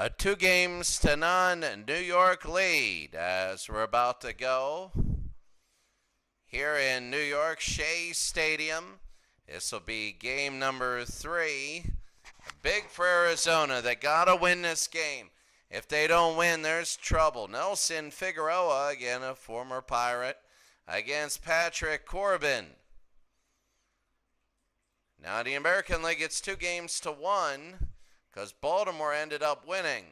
A 2-0 New York lead as we're about to go here in New York Shea Stadium. This will be game number 3. Big for Arizona. They got to win this game. If they don't win, there's trouble. Nelson Figueroa, again a former Pirate, against Patrick Corbin. Now the American League, it's 2-1 because Baltimore ended up winning.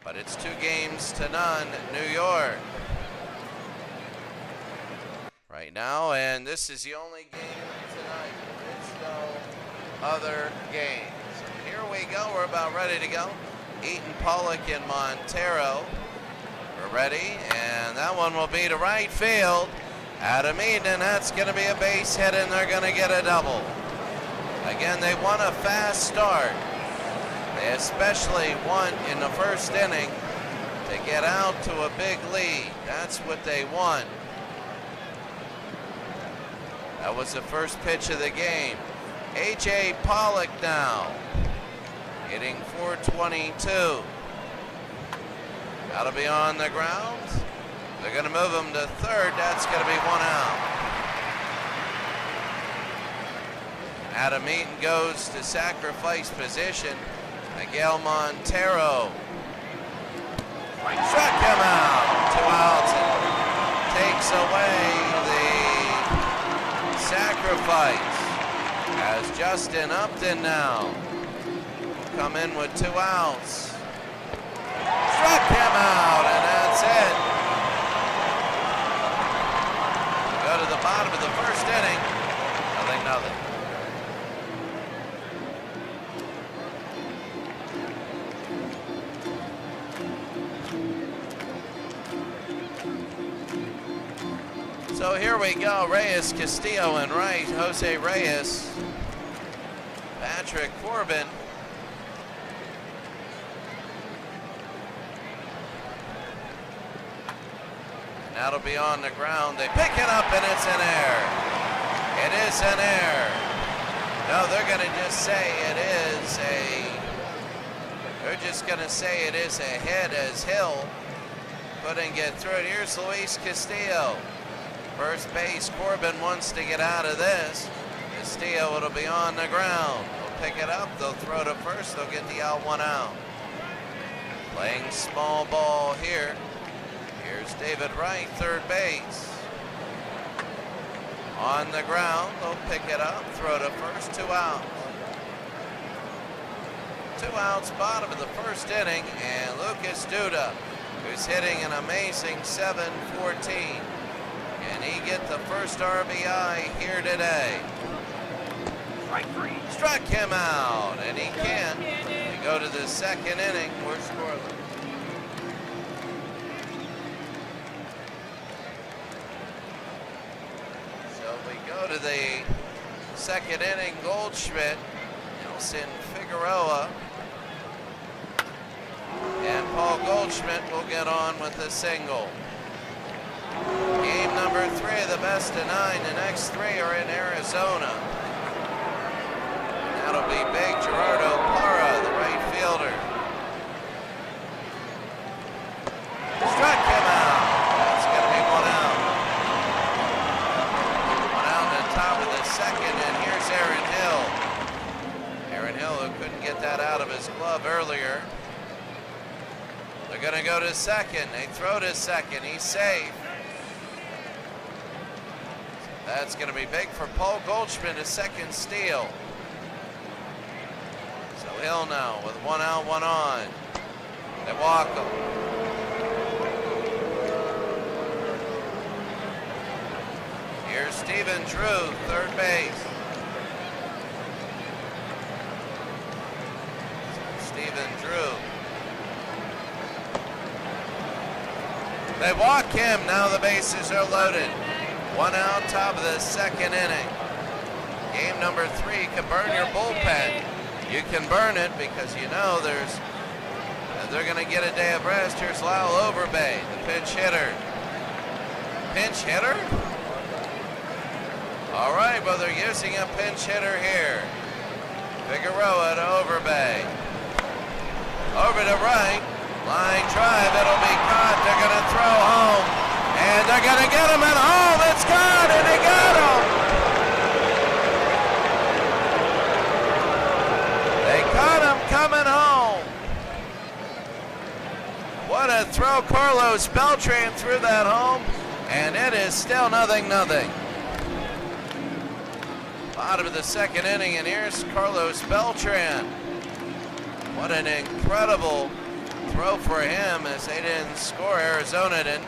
But it's 2-0 New York right now, and this is the only game tonight. There's no other game. So here we go. We're about ready to go. Eaton, Pollock, and Montero. We're ready, and that one will be to right field. Adam Eaton, and that's going to be a base hit, and they're going to get a double. Again, they want a fast start. They especially want in the first inning to get out to a big lead. That's what they want. That was the first pitch of the game. A.J. Pollock now hitting .422. That'll be on the ground. They're going to move him to third. That's going to be 1 out. Adam Eaton goes to sacrifice position. Miguel Montero struck him out. 2 outs. And takes away the sacrifice. As Justin Upton now come in with 2 outs. Struck him out, and that's it. Go to the bottom of the first inning. 0-0. So here we go. Reyes, Castillo, and right. Jose Reyes. Patrick Corbin. And that'll be on the ground. They pick it up, and it's an error. It is an error. No, they're going to just say it is a... They're just going to say it is a hit as Hill couldn't get through it. Here's Luis Castillo. First base, Corbin wants to get out of this. Castillo, it'll be on the ground. They'll pick it up, they'll throw to first, they'll get the out, 1 out. Playing small ball here. Here's David Wright, third base. On the ground, they'll pick it up, throw to first, 2 outs. 2 outs, bottom of the first inning, and Lucas Duda, who's hitting an amazing .714. And he get the first RBI here today. Strike 3. Struck him out, and he can't. We go to the second inning. We're scoreless. So we go to the second inning. Goldschmidt, Nelson Figueroa, and Paul Goldschmidt will get on with a single. Game number 3 of the best of 9. The next 3 are in Arizona. And that'll be big. Gerardo Parra, the right fielder. Struck him out. That's going to be 1 out. 1 out at the top of the second, and here's Aaron Hill. Aaron Hill, who couldn't get that out of his glove earlier. They're going to go to second. They throw to second. He's safe. That's going to be big for Paul Goldschmidt, a second steal. So Hill now with 1 out, 1 on. They walk him. Here's Stephen Drew, third base. Stephen Drew. They walk him. Now the bases are loaded. 1 out, top of the second inning. Game number 3, you can burn your bullpen. You can burn it because you know they're going to get a day of rest. Here's Lyle Overbay, the pinch hitter. Pinch hitter? All right, well, they're using a pinch hitter here. Figueroa to Overbay. Over to right. Line drive. It'll be caught. They're going to throw home. And they're going to get him at home. It's gone, and they got him. They caught him coming home. What a throw. Carlos Beltran threw that home, and it is still 0-0. Bottom of the second inning, and here's Carlos Beltran. What an incredible throw for him as they didn't score. Arizona didn't.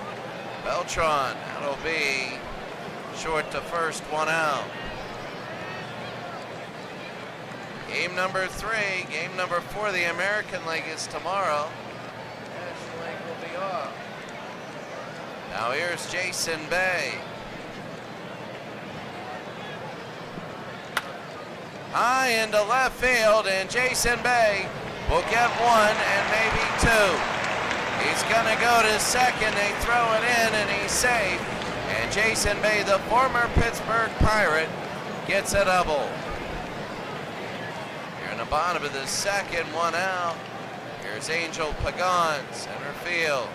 Beltran, that'll be short to first, 1 out. Game number 3, game number 4, the American League is tomorrow. National League will be off. Now here's Jason Bay. High into left field, and Jason Bay will get 1 and maybe 2. He's gonna go to second, they throw it in, and he's safe. And Jason Bay, the former Pittsburgh Pirate, gets a double. Here in the bottom of the second, 1 out. Here's Angel Pagan, center field.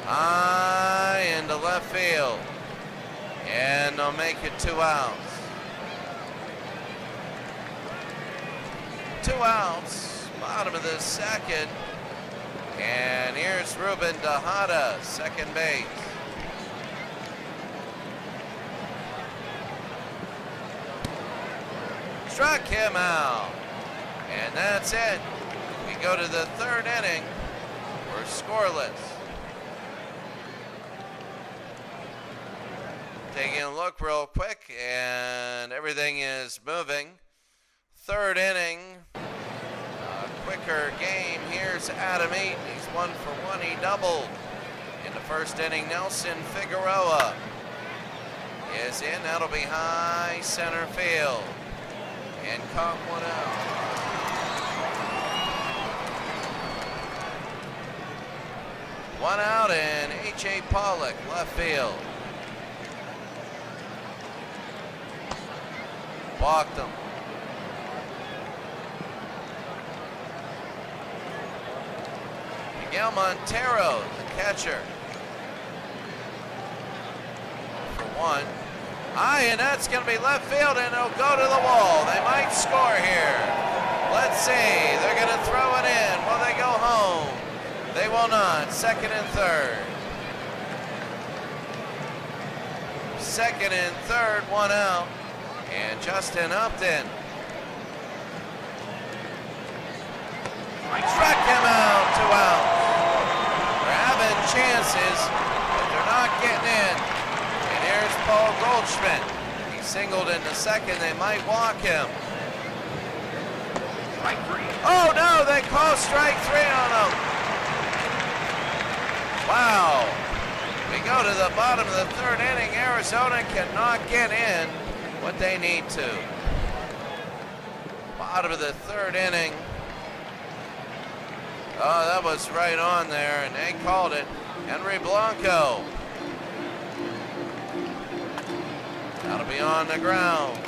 High into left field. And they'll make it 2 outs. 2 outs, bottom of the second. And here's Ruben Tejada, second base. Struck him out. And that's it. We go to the third inning. We're scoreless. Taking a look real quick, and everything is moving. Third inning, quicker game. Here's Adam Eaton. He's 1 for 1. He doubled. In the first inning, Nelson Figueroa is in. That'll be high center field. And caught 1 out. One out, and H.A. Pollock, left field. Walked him. Miguel Montero, the catcher. For 1. High, and that's going to be left field, and it'll go to the wall. They might score here. Let's see. They're going to throw it in. Will they go home? They will not. Second and third. Second and third, 1 out. And Justin Upton struck him out, 2 outs. They're having chances, but they're not getting in. And here's Paul Goldschmidt. He singled in the second. They might walk him. Strike 3. Oh no, they call strike 3 on him. Wow. We go to the bottom of the third inning. Arizona cannot get in what they need to. Bottom of the third inning. Oh, that was right on there, and they called it. Henry Blanco. That'll be on the ground.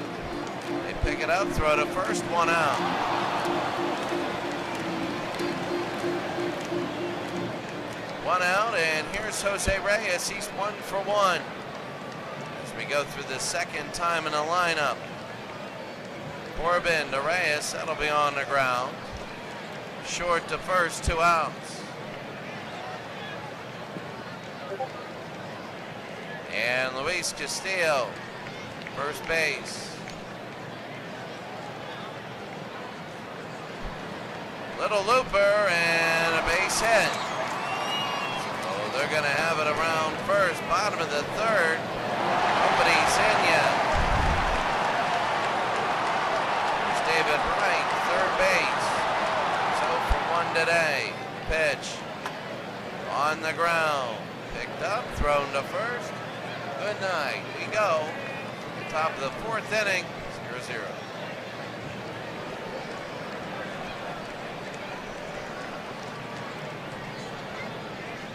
They pick it up, throw to first, 1 out. 1 out, and here's Jose Reyes. He's 1 for 1. As we go through the second time in the lineup. Corbin to Reyes, that'll be on the ground. Short to first, 2 outs. And Luis Castillo, first base. Little looper and a base hit. So they're going to have it around first, bottom of the third. Nobody's in yet. There's David Wright, third base. So for 1 today. Pitch on the ground. Picked up, thrown to first. Good night. We go. Top of the fourth inning, 0-0.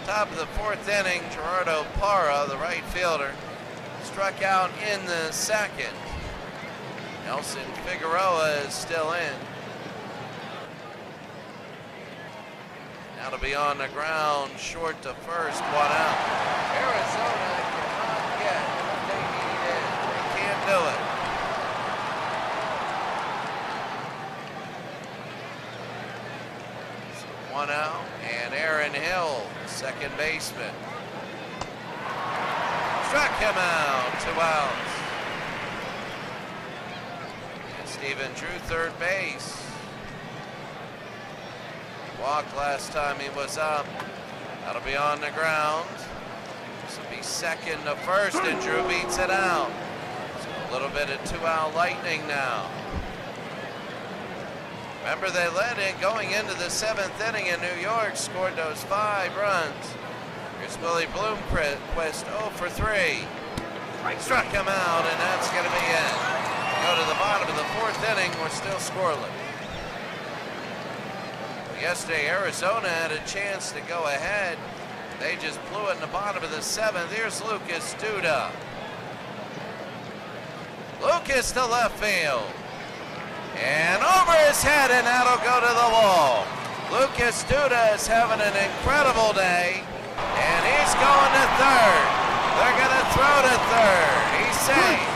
Top of the fourth inning, Gerardo Parra, the right fielder, struck out in the second. Nelson Figueroa is still in. Now to be on the ground, short to first, 1 out. Arizona cannot get what they needed. They can't do it. So 1 out, and Aaron Hill, second baseman. Struck him out, 2 outs. And Stephen Drew, third base. Walked last time he was up. That'll be on the ground. This will be second to first, and Drew beats it out. So a little bit of 2-out lightning now. Remember, they led it going into the 7th inning in New York, scored those 5 runs. Here's Willie Bloomquist, 0 for 3. Struck him out, and that's going to be it. Go to the bottom of the 4th inning, we're still scoreless. Yesterday, Arizona had a chance to go ahead. They just blew it in the bottom of the 7th. Here's Lucas Duda. Lucas to left field. And over his head, and that'll go to the wall. Lucas Duda is having an incredible day, and he's going to third. They're going to throw to third. He's safe.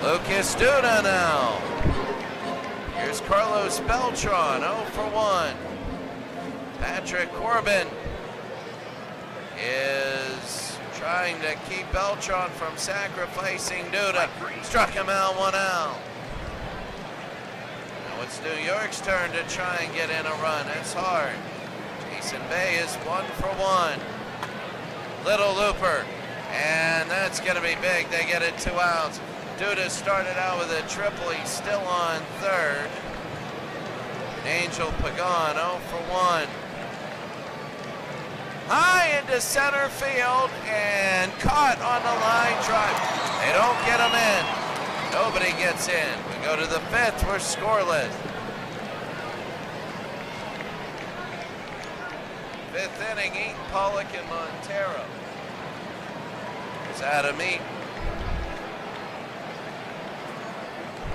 Lucas Duda now. Here's Carlos Beltran, 0 for 1. Patrick Corbin is trying to keep Beltran from sacrificing Duda. Struck him out, 1 out. Now it's New York's turn to try and get in a run. It's hard. Jason Bay is 1 for 1. Little looper, and that's going to be big. They get it 2 outs. Duda started out with a triple. He's still on third. Angel Pagan, 0 for 1. High into center field and caught on the line drive. They don't get him in. Nobody gets in. We go to the 5th. We're scoreless. 5th inning, Eaton, Pollock, and Montero. Here's Adam Eaton.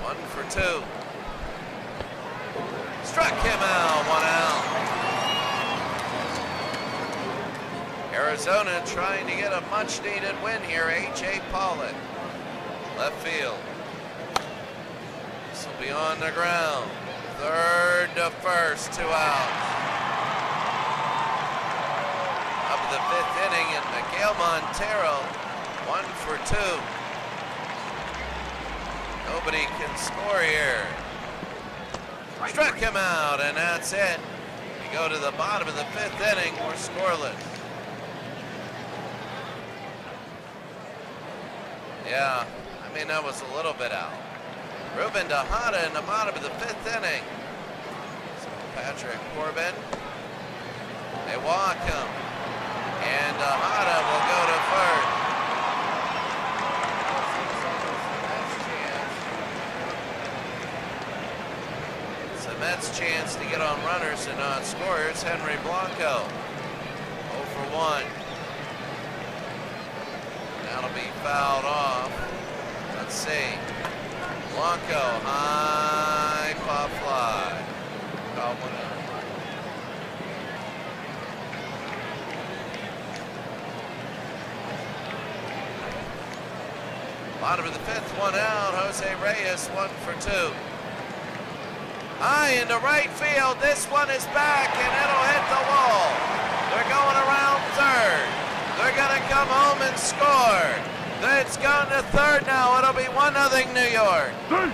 1 for 2. Struck him out, 1 out. Arizona trying to get a much-needed win here. A.J. Pollock, left field. This will be on the ground. Third to first, 2 outs. Up to the 5th inning, and Miguel Montero, 1 for 2. Nobody can score here. Struck him out, and that's it. We go to the bottom of the 5th inning. We're scoreless. Yeah, I mean, that was a little bit out. Ruben Tejada in the bottom of the 5th inning. So Patrick Corbin. They walk him. And Tejada will go to first. It's the Mets' chance to get on runners and not scorers. Henry Blanco, 0 for 1. That'll be fouled off. Let's see. Blanco, high pop fly. Foul 1 out. Bottom of the 5th, 1 out. Jose Reyes, 1 for 2. High into right field. This one is back, and it'll hit the wall. They're going around third. They're going to come home and score. It's gone to third now. It'll be 1-0 New York. Good,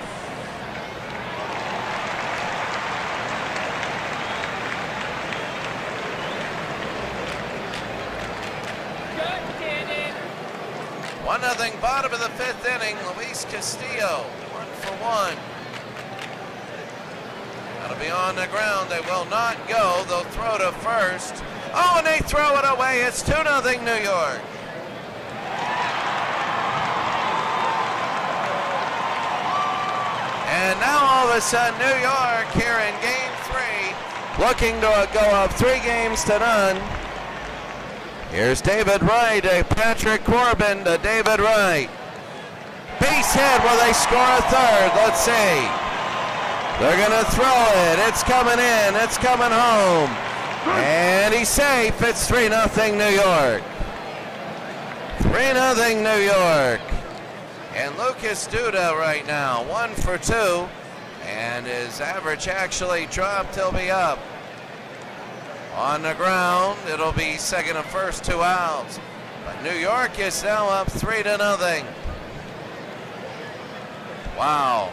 1-0 bottom of the 5th inning. Luis Castillo, 1 for 1. That'll be on the ground. They will not go. They'll throw to first. Oh, and they throw it away. It's 2-0 New York. And now all of a sudden, New York here in Game 3, looking to go up 3-0. Here's David Wright, Patrick Corbin to David Wright. Base hit, will they score a third? Let's see. They're going to throw it. It's coming in. It's coming home. And he's safe. It's 3-0 New York. 3-0 New York. And Lucas Duda right now, 1 for 2. And his average actually dropped. He'll be up. On the ground, it'll be second and first, 2 outs. But New York is now up 3-0. Wow.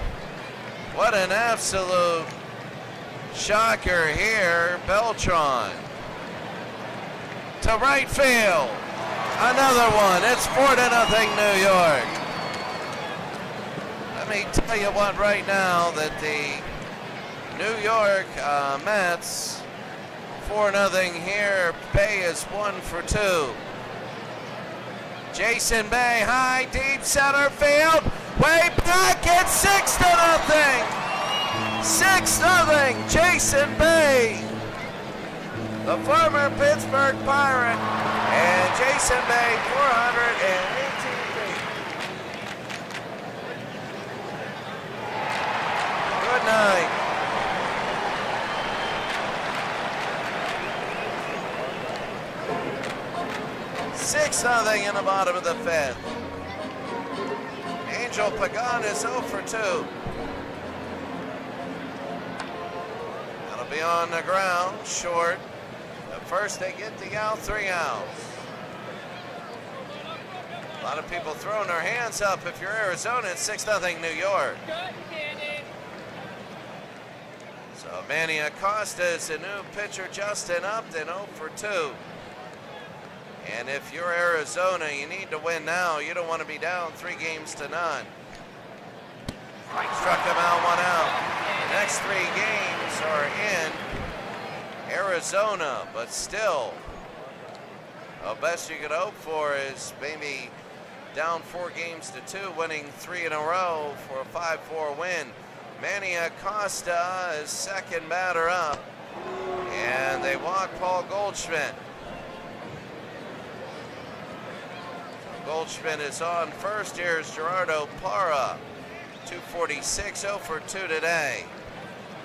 What an absolute shocker here. Beltran to right field. Another one. It's 4-0 New York. Let me tell you what right now, that the New York Mets, 4-0 here. Bay is 1 for 2. Jason Bay, high, deep center field. Way back, it's 6-0. 6-0, Jason Bay. The former Pittsburgh Pirate. And Jason Bay, 418 feet. Good night. Nothing in the bottom of the 5th. Angel Pagan is 0 for 2. That'll be on the ground, short. But first they get the out, 3 outs. A lot of people throwing their hands up. If you're Arizona, it's 6-0 New York. So Manny Acosta is the new pitcher. Justin Upton 0 for 2. And if you're Arizona, you need to win now. You don't want to be down 3-0. Struck him out, 1 out. The next 3 games are in Arizona, but still, the best you could hope for is maybe down 4-2, winning 3 in a row for a 5-4 win. Manny Acosta is second batter up, and they walk Paul Goldschmidt. Goldschmidt is on first. Here's Gerardo Parra, 246, 0 for 2 today.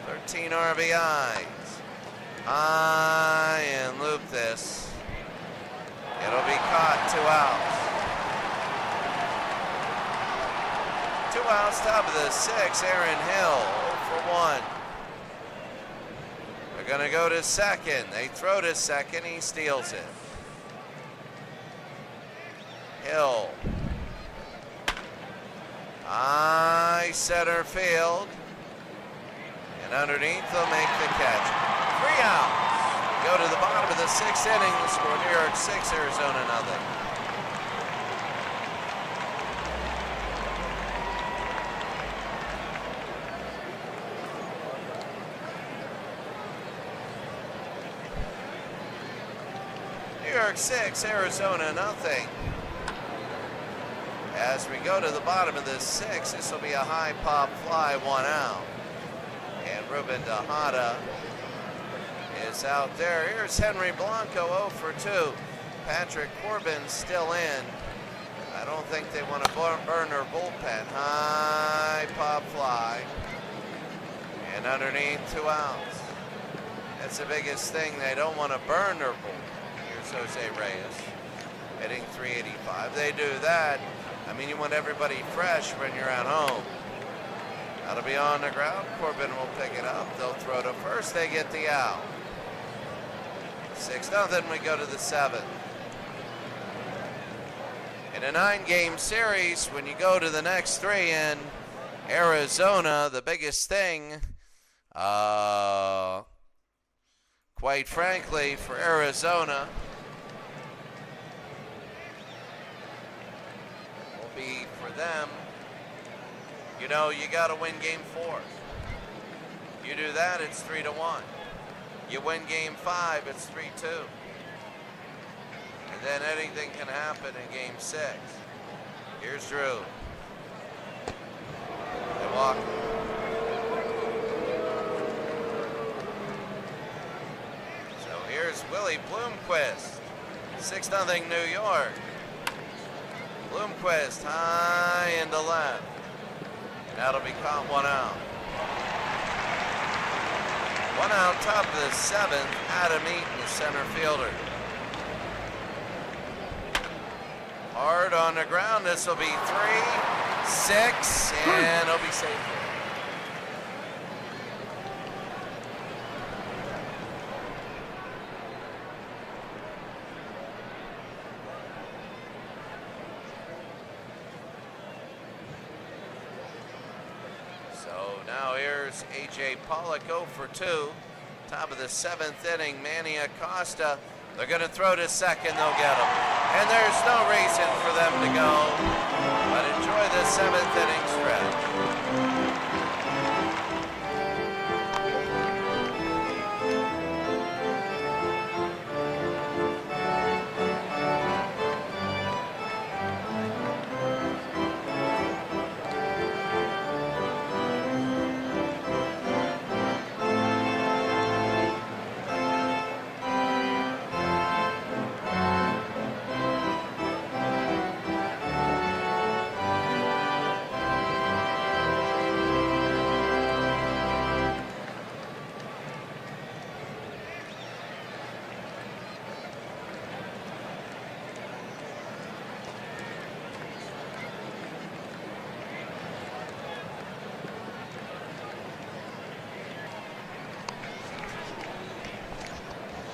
13 RBIs. High and loop this. It'll be caught, 2 outs. 2 outs, top of the 6th. Aaron Hill, 0 for 1. They're going to go to second. They throw to second. He steals it. Hill. High center field. And underneath, they'll make the catch. 3 outs. Go to the bottom of the 6th inning. The score, New York 6, Arizona 0. New York 6, Arizona 0. As we go to the bottom of the 6th, this will be a high pop fly, 1 out. And Ruben Tejada is out there. Here's Henry Blanco, 0 for 2. Patrick Corbin still in. I don't think they want to burn their bullpen. High pop fly. And underneath, 2 outs. That's the biggest thing. They don't want to burn their bullpen. Here's Jose Reyes hitting 385. They do that. I mean, you want everybody fresh when you're at home. That'll be on the ground. Corbin will pick it up. They'll throw to first. They get the out. 6-0. We go to the 7th. In a 9-game series, when you go to the next 3 in Arizona, the biggest thing, quite frankly, for Arizona, be for them, you know, you got to win game 4. You do that, it's 3-1. You win game 5, it's 3-2. And then anything can happen in game 6. Here's Drew. They walk. So here's Willie Bloomquist. 6-0 New York. Bloomquist high into left. And that'll be caught, 1 out. One out, top of the seventh. Adam Eaton, the center fielder. Hard on the ground. This will be 3, 6, and he'll be safe. So now here's A.J. Pollock 0 for 2. Top of the seventh inning, Manny Acosta. They're going to throw to second, they'll get him. And there's no reason for them to go, but enjoy the seventh inning stretch.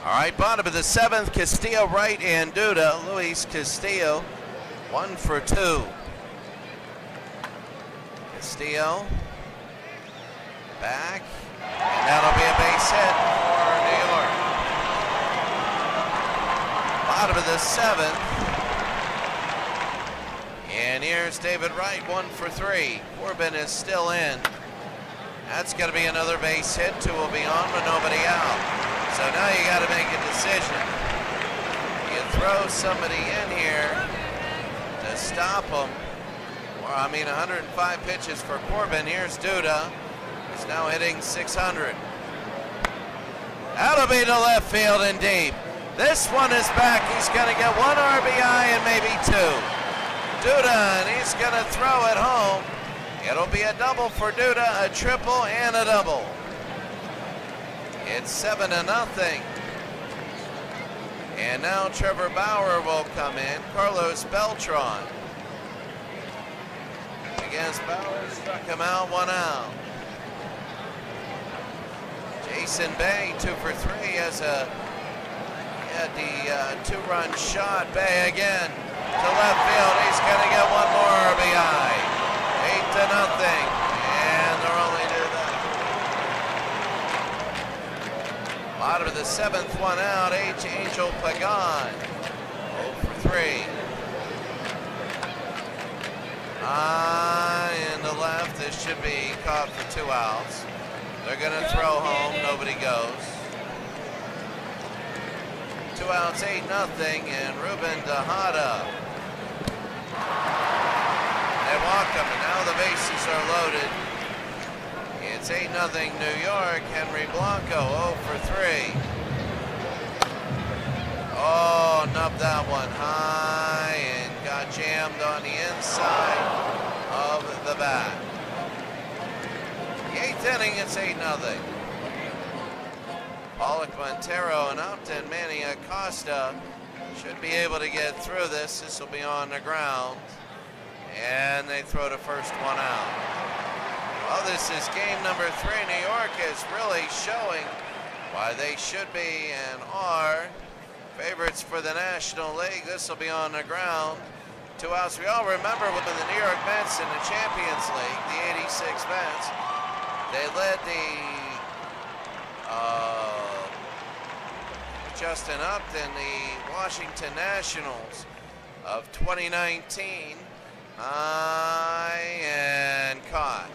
All right, bottom of the seventh, Castillo right and Duda. Luis Castillo, 1 for 2. Castillo back, and that'll be a base hit for New York. Bottom of the seventh, and here's David Wright, 1 for 3. Corbin is still in. That's going to be another base hit. 2 will be on, but nobody out. So now you got to make a decision. You throw somebody in here to stop him. Or, 105 pitches for Corbin. Here's Duda. He's now hitting 600. That'll be to left field and deep. This one is back. He's going to get 1 RBI and maybe 2. Duda, and he's going to throw it home. It'll be a double for Duda, a triple, and a double. It's 7-0. And now Trevor Bauer will come in. Carlos Beltran. Against Bauer, struck him out, 1 out. Jason Bay, 2 for 3, has the 2-run shot. Bay again to left field. He's going to get 1 more RBI. 8-0. And they're only do that. Bottom of the seventh, 1 out. Angel Pagan, 0 for 3. In the left, this should be caught for 2 outs. They're going to throw home, nobody goes. 2 outs, 8-0, and Ruben Tejada. They walk him, and now the bases are loaded. It's 8-0 New York. Henry Blanco, 0 for 3. Oh, nubbed that one high and got jammed on the inside of the bat. The 8th inning, it's 8-0. Pollock, Montero, and Upton, Manny Acosta should be able to get through this. This will be on the ground. And they throw the first 1 out. Well, this is game number 3. New York is really showing why they should be and are favorites for the National League. This will be on the ground. 2 outs. We all remember when the New York Mets in the Champions League, the 86 Mets, they led the Justin Upton, the Washington Nationals of 2019. High and caught.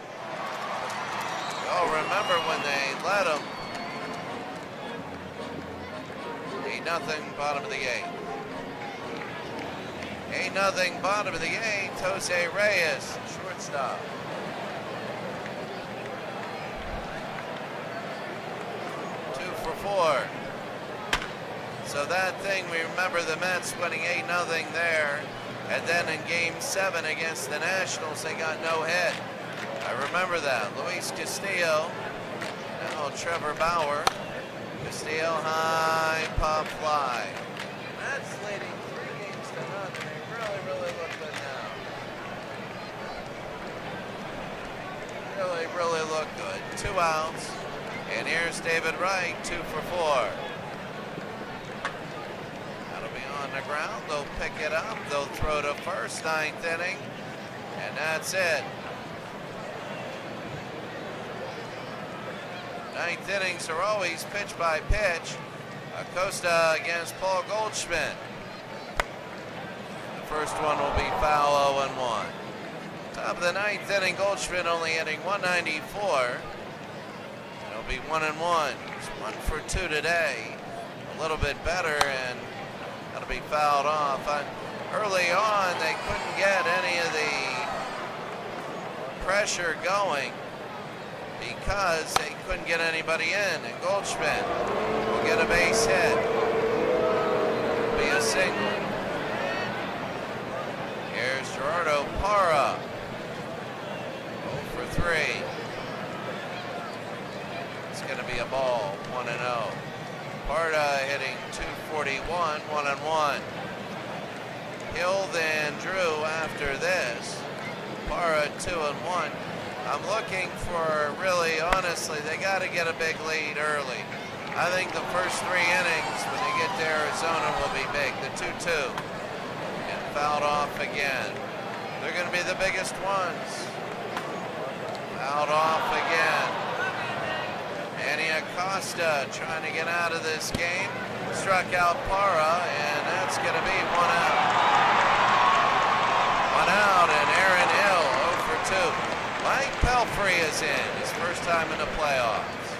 Oh, remember when they led him 8-0 bottom of the 8th. 8-0 bottom of the 8th. Jose Reyes, shortstop. Two for 4. So that thing, we remember the Mets winning 8-0 there. And then in Game 7 against the Nationals, they got no hit. I remember that. Luis Castillo, Oh, Trevor Bauer. Castillo high, pop fly. That's leading 3 games to nothing. They really look good now. Really look good. 2 outs. And here's David Wright, 2 for 4. That'll be on the ground. They'll pick it up. They'll throw to first, 9th inning. And that's it. 9th innings are always pitch by pitch. Acosta against Paul Goldschmidt. The first one will be foul, 0-1. Top of the 9th inning, Goldschmidt only hitting 194. It'll be 1-1. He's 1 for 2 today. A little bit better, and that'll be fouled off. Early on, they couldn't get any of the pressure going because they couldn't get anybody in. And Goldschmidt will get a base hit. It'll be a single. Here's Gerardo Parra. 0 for 3. It's going to be a ball, 1-0. Parra hitting 241, 1-1. Hill then Drew after this. Parra 2-1. I'm looking for, really, honestly, they got to get a big lead early. I think the first 3 innings when they get to Arizona will be big. The 2-2. And fouled off again. They're going to be the biggest ones. Fouled off again. Manny Acosta trying to get out of this game. Struck out Parra, and that's going to be 1 out. 1 out, and Aaron Hill 0 for 2. Mike Pelfrey is in, his first time in the playoffs.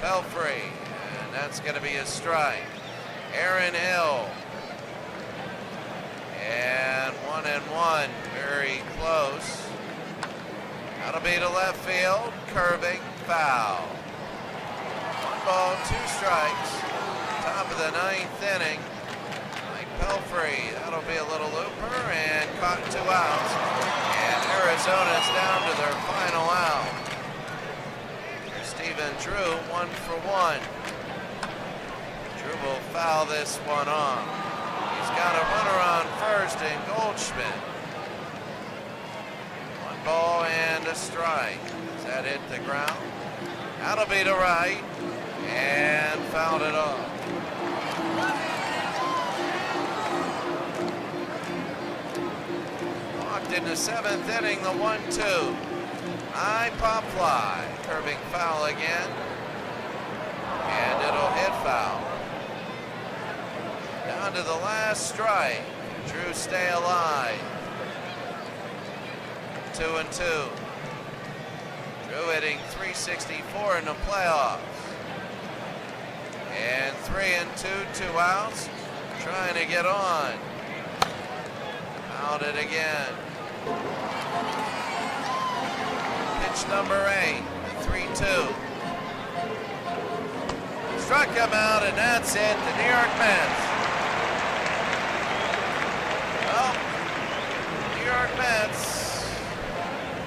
Pelfrey, and that's going to be a strike. Aaron Hill. And 1-1, very close. That'll be to left field, curving, foul. 1 ball, 2 strikes. Top of the 9th inning. Mike Pelfrey, that'll be a little looper, and caught 2 outs. And Arizona's down to their final out. Stephen Drew, 1 for 1. Drew will foul this one off. He's got a runner on first in Goldschmidt. 1 ball and a strike. Does that hit the ground? That'll be to right. And fouled it off. Walked in the 7th inning, the 1-2. High pop fly. Curving foul again. And it'll hit foul. Down to the last strike. Drew stay alive. 2-2. Drew hitting .364 in the playoffs. And 3-2, 2 outs. Trying to get on. Fouled it again. Pitch number 8, 3-2. Struck him out, and that's it. The New York Mets. Well, New York Mets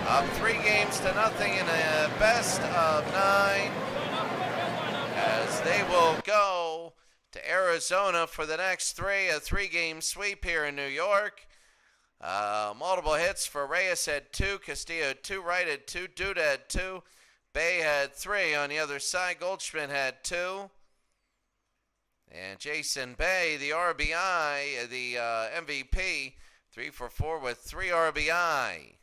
up 3 games to nothing in a best of 9 as they will go to Arizona for the next 3, a 3-game sweep here in New York. Multiple hits for Reyes had 2, Castillo 2, Wright had 2, Duda had 2, Bay had 3 on the other side, Goldschmidt had 2. And Jason Bay, the RBI, the MVP, 3 for 4 with 3 RBI.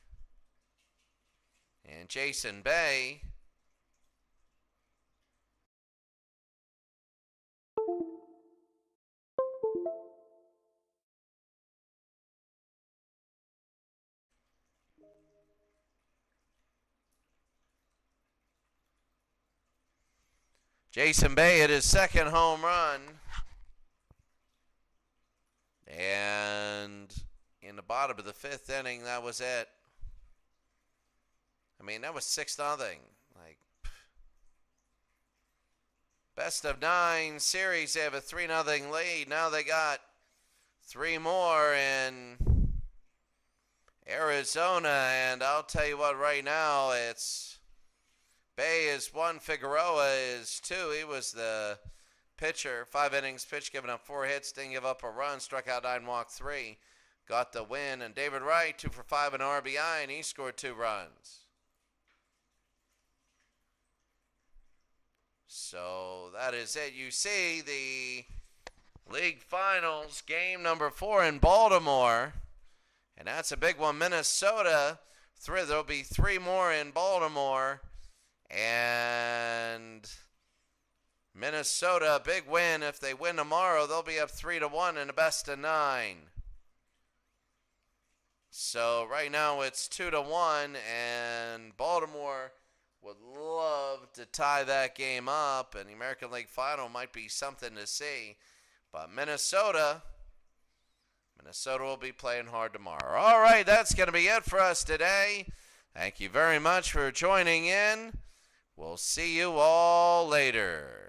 And Jason Bay. Jason Bay hit his 2nd home run. And in the bottom of the 5th inning, that was it. I mean, that was 6-0. Like, best of 9 series, they have a 3-0 lead. Now they got 3 more in Arizona. And I'll tell you what, right now, it's Bay is 1, Figueroa is 2. He was the pitcher. 5 innings pitched, giving up 4 hits, didn't give up a run, struck out 9, walked 3. Got the win. And David Wright, 2 for 5 in RBI, and he scored 2 runs. So that is it. You see the league finals, game number 4 in Baltimore. And that's a big one. Minnesota, there'll be 3 more in Baltimore. And Minnesota, big win. If they win tomorrow, they'll be up 3-1 in a best of 9. So right now it's 2-1, and Baltimore would love to tie that game up, and the American League Final might be something to see. But Minnesota will be playing hard tomorrow. All right, that's going to be it for us today. Thank you very much for joining in. We'll see you all later.